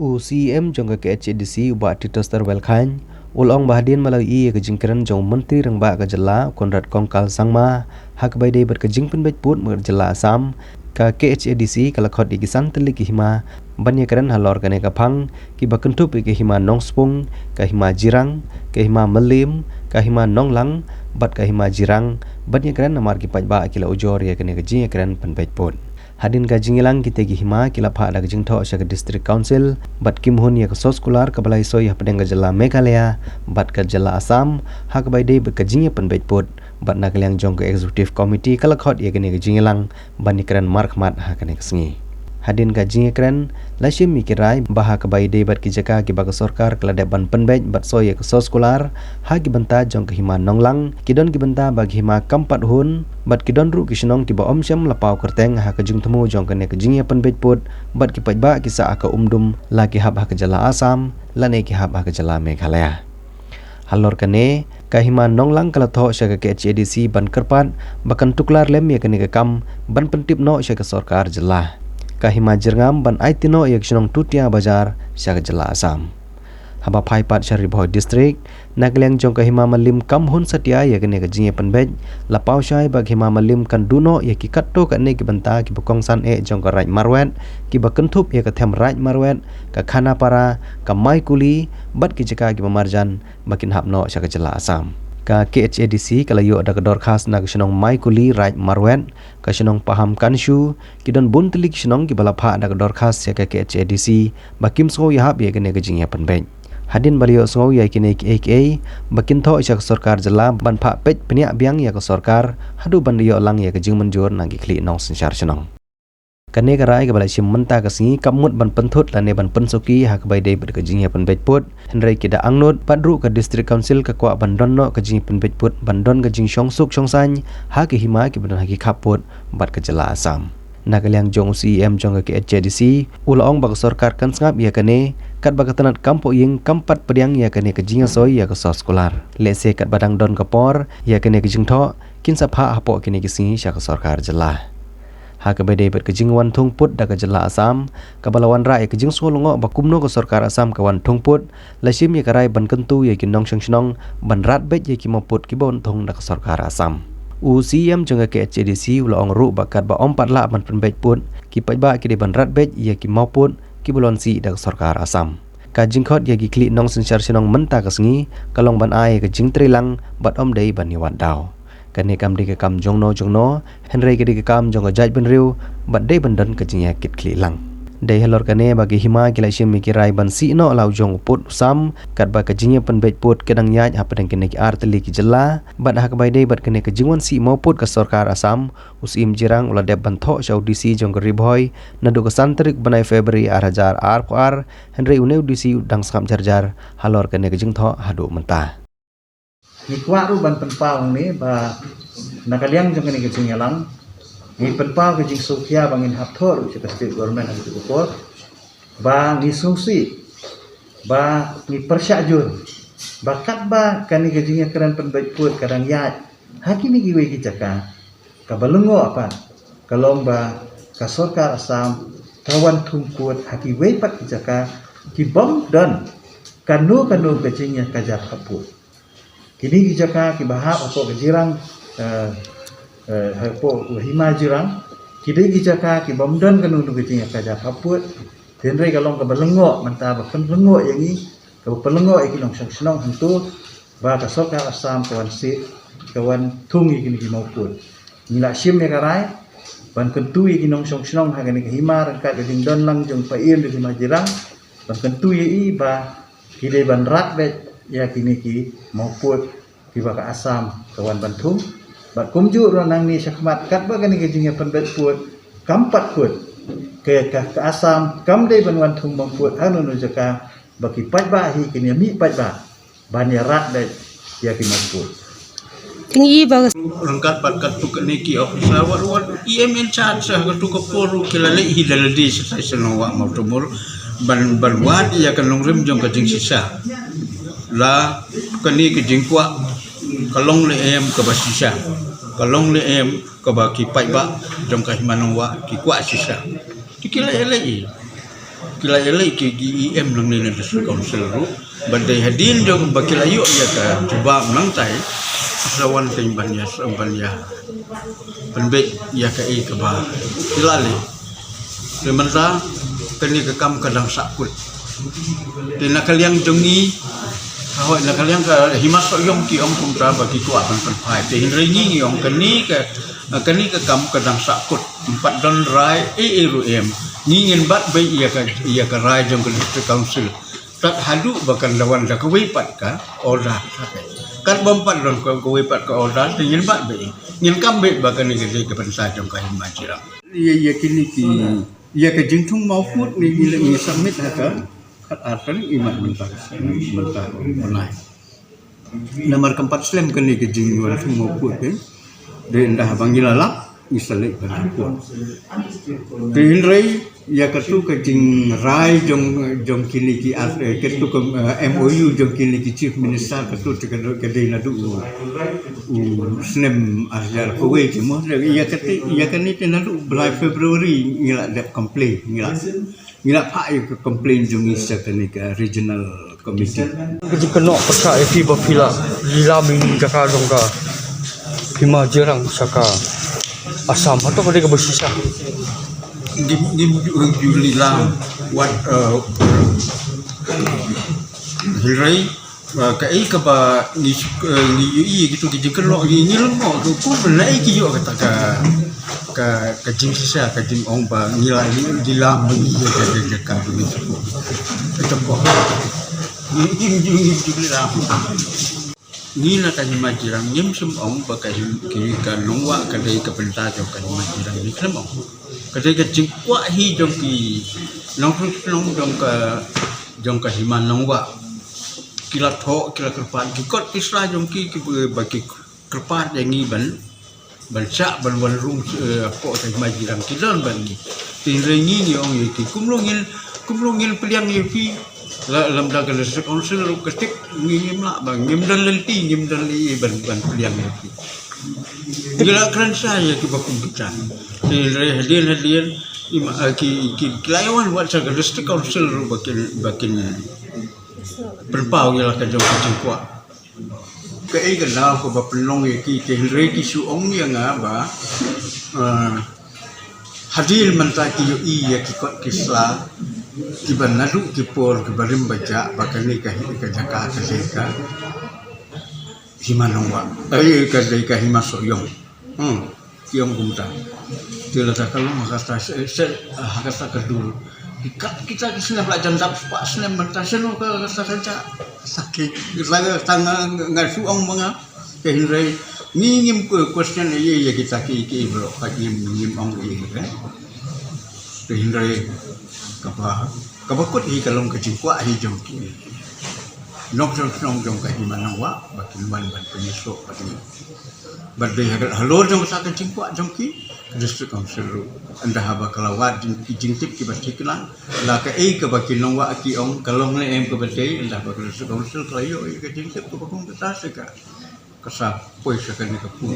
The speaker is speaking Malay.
UCM jong ke HDC uba titoster welkhan ulong bahdin melalui kejingkiran jong menteri rengba ke jela Konrad Kongkal Sangma hak baidai berkejing penbet put mer jela Assam ka KHDC kalakot igisan telik hima banyak keren halor kane kapang ki bakentup ke hima nongspung ka hima jirang ke hima melim ka hima nonglang bat ka hima jirang banyak keren namar ki pajba kila ujor ya kane kejing keren penbet put hadin ka jingilang kita gi hima kila pha da jing tho sha district council bat kim hun ya sos kular ka balai soi pedeng jela Meghalaya bat ka jela Assam hak baidai berkejing penbet put bat nakliang jong ke executive committee kalakot ya kane jingilang bani keren markmat ha kane kesengi hadin ka jingkren lashim mikirai baha ka baidai bat kijaka ki baga sarkar kelade ban penbet bat soi ya sos kular ha ki banta jong ke hima nonglang kidon ki banta bagi hima kampat hun bat kidon ru kisnong tiba omsyam lapau kerteng ha ka jing temu jong kene ke jingya penbet put bat ki pajba ki sa ka umdum la ki hab ha ka jala Assam lane ki hab ha ka jala Meghalaya halor kane ka hima nonglang kala tho sya ka HDC ban kerpat bakan tuklar lem ya kene ke kam ban pentip no sya ka sarkar jela ka hima jirngam ban aitino yak shnong tutia bazar sya ka jela Assam haba phai pat shari boy district nagleng jong ka hima malim kam hun satia ya kene ka jinge penbet lapau shai bag hima malim kan duno ya ki katto ka ne ki banta ki bokong san e jong ka raj marwet ki bakenthup ya ka them raj marwet ka khana para ka mai kuli bat ki jaka ki marjan bakin hapno sya ka jela Assam ka KHDC kala yo ada kedor khas na kisnong mai kuli raj marwet ka shnong paham kanshu kidon bun telik shnong ki bala pha ada kedor khas ya ka KHDC bakim so ya hab ya kene ka jinge penbet hadin balio so ya kene ki AK bakin tho isyak sarkar jela ban pha pej penia biang ya ka sarkar hadu ban yo lang ya ka jing manjur nang ki khli nong sinchar shnong kane karai ka balai sim menta ka singi kamut ban penthut lane ban pensuki ha ka baidai ber ka jingya penbet put henrai kida angnot padru ka district council ka kwa bandon no ka jing penbet put bandon ka jing suk songsang ha ki hima ki ban ha ki khaput bat ka jela Assam nakaliang jong CM jong ka HDC ulaong bag sarkar kan sngap ya kane kat bagatanat kampo ying kampat pediang ya kane ka jingya soi ya ka sos kular lese kat badang don kapor ya kane ka jing tho kin sapha hapo kine ki singi sya ka sarkar jela ha ka bedai ber kejing wan thung put da ka jela Assam ka balawan ra kejing solongo bakumno ka sarkar Assam ka wan thung put lashim ya karai ban kentu ya kinong shnong ban rat bet ya ki moput ki bon thung da ka sarkar Assam UCM jong ka HDC ulong ru bakat ba ompat la ban penbet put ki pajba ki de ban rat bet ya ki moput ki bolon si da ka sarkar Assam ka jingkhot ya ki kli nong sinchar sinong menta ka sengi kalong ban ai ka jing trilang bat om dei ban ni wat daw kane kam di ke kam jongno henrai ke di ke kam jong jaj ben riu bat dei bandan ke jingya kit kli lang dei halor kane bagi hima kila shim mikirai ban si no lau jong put sam kat ba ke jingya penbet put kedang nyaj apa deng kene ki arteli ki jela bat hak bai dei bat kene ke jingwan si mau put ke sarkar Assam usim jirang ula deb ban tho shau DC jong riboy nadu ke santrik banai Februari arhajar ar henrai uneu DC udang skam jarjar halor kane ke jing tho hadu mentah ni kwa ru ban penpau ni ba nakaliang jong kene ke jing yalang ni penpau ke jing sukia bangin hap thor ci state government ha ci ko ba ni sungsi ba ni persyajur ba kat ba kani ke jing keren penbet put kadang ya hakini giwe ki jaka ka balengo apa kalong ba ka sarkar Assam kawan thungput haki we pat ki jaka ki bom dan kanu ke jing ka jak haput kini kijaka kibaha opo kejirang opo hima jirang kidai kijaka kibamdan kanu nu kejing kaja kaput denrei kalong ka belengo manta ba kan belengo yang ni ka belengo iki nong senong hantu ba ka sarkar Assam kawan si kawan thung iki ni maupun nila sim ne karai ban kentu iki nong senong ha ni hima rangkat kejing don lang jong pair di hima jirang ban kentu i ba kidai ban rat bet ya kini ki maupun ki baka Assam kawan Bantung bat kumju ronang ni syakmat kat ba kani ke jingya penbet put kampat put ke Assam kam dei ban wan thung put anu nu jaka baki pajba hi kini mi pajba ban ya rat dei ya ki maupun tinggi bagus rangkat bat kat tu kani ki officer wat EMN charge ka tu ko poru kilale hi daladi sai senwa mau tumur ban wat ya kan longrim jong ka jing sisa la kani ke jing kwa kalong le em ka basisa kalong le em ka ba ki pai ba jong ka himanong wa ki kwa sisa tikila ele kila yale ki IEM nang ni district council ru badai hadin jong bakila yu ya ka coba menang tai lawan timban ya penbet ya ka ke ba kilale sementara kini kekam kadang sakut tina kaliang jongi hoi na kaliang ka himas yong ki ong kum tra bagi ku akan penpai te hinrengi yong kini ke kam kadang sakut 4 don rai rum ngingin bat bai ia ka rai jong ke district council tak hadu bahkan lawan dah kewipat ka order kan bompat don kewipat ka order ngin bat bai ngin kambe bahkan ni ke pensa jong ka himajira ia kini ki ia ke jingtung mau put ni submit haka kat akan imat mentah online nomor keempat slam kini ke jingtuan mau put ke dan dah bangilalak misalnya kan pun Hinrei ya ketu ke jing rai jong kini ki ketu ke MOU jong kini ki chief minister ketu ke dina du snem ajar kowe cuma ya kani tenadu bulan Februari ngila dep complain ngila pak ke complain jong isa kani ke regional committee jadi kena persa epi bapila lila min jaka dongka hima jerang saka asam atau pada bersisa di Julila wat Hirai kai ka ba ni gitu gitu lo ni lemo ku belai ki yo kata ka jing sisa ka jing ong ba ngila di lam ni ya ka ni itu kok ni Julila ni na kan majirang nyem sum ong pakai ki kan lungwa ka dei ka penta jo kan majirang ni klem ong ka dei ka jingwa hi jong ki nong jong ka himan lungwa kila tho kila kerpan ki kot pisra jong ki bagi kerpan yang ni ban sa ban rung ko ka majirang ki don ban tin rengi ni ong ki kumlungin peliang ye pi lam dagal district council ketik ngim lah bang ngim dan li ban pilihan itu gila keren saya ki bakum kita hadian ki kelayawan buat dagal district council bakin berpau gila ka jong kuat ke ai kenal ko ba penong ki ki su ong yang ba hadil mentah ki ya ki kot kisla kiban nadu kipor kibarim baca bakani ka jaka ka himanongwa ka himasoyong kiong gumta tila takalong hakata hakata kedul kita kisna belajar jam pak snem mentaseno ka saja sakit laga tanga ngasuong mga kehinrei ngim question ye kita ki bro ka ngim ong ye kehinrei kapakut hi kalong kecikwa hi jong ki nok jong ka hi manangwa bakin ban penyesok bakin badai halor jong sa kecikwa jong ki district council anda haba kalawat jing tip ki basiklan la ka ei ka bakin nongwa ki ong kalong le em ka badai anda haba district council klayo ka jing tip ko bakong ka sa ka kasap poy sa kanika pun